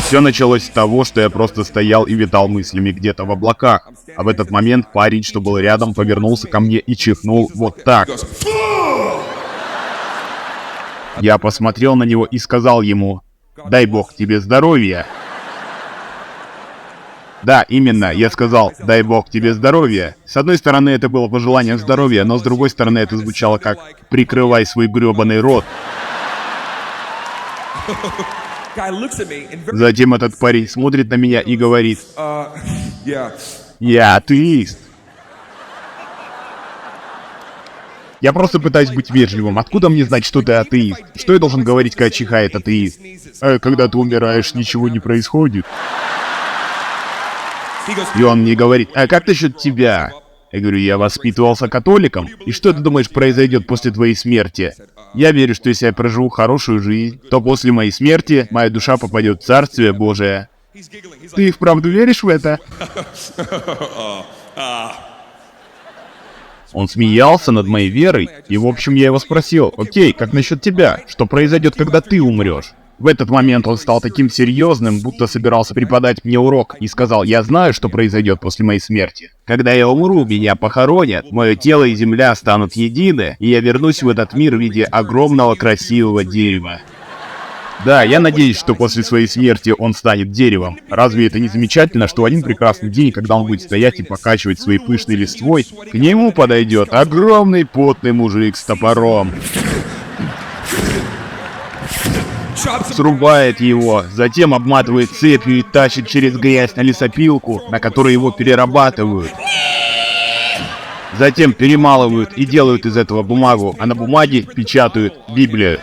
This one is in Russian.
Все началось с того, что я просто стоял и витал мыслями где-то в облаках. А в этот момент парень, что был рядом, повернулся ко мне и чихнул вот так. Я посмотрел на него и сказал ему: «Дай бог тебе здоровья». Да, именно, я сказал: «Дай бог тебе здоровья». С одной стороны, это было пожелание здоровья, но с другой стороны, это звучало как «прикрывай свой грёбаный рот». Затем этот парень смотрит на меня и говорит: «Я атеист». Я просто пытаюсь быть вежливым. Откуда мне знать, что ты атеист? Что я должен говорить, когда чихает атеист? Когда ты умираешь, ничего не происходит. И он мне говорит: «А как насчет тебя?» Я говорю: «Я воспитывался католиком. И что ты думаешь произойдет после твоей смерти?» Я верю, что если я проживу хорошую жизнь, то после моей смерти моя душа попадет в Царствие Божие. Ты и вправду веришь в это? Он смеялся над моей верой, и в общем я его спросил: «Окей, как насчет тебя? Что произойдет, когда ты умрешь?» В этот момент он стал таким серьезным, будто собирался преподать мне урок, и сказал: «Я знаю, что произойдет после моей смерти. Когда я умру, меня похоронят, мое тело и земля станут едины, и я вернусь в этот мир в виде огромного красивого дерева». Да, я надеюсь, что после своей смерти он станет деревом. Разве это не замечательно, что в один прекрасный день, когда он будет стоять и покачивать своей пышной листвой, к нему подойдет огромный потный мужик с топором, срубает его, затем обматывает цепью и тащит через грязь на лесопилку, на которой его перерабатывают. Затем перемалывают и делают из этого бумагу, а на бумаге печатают Библию.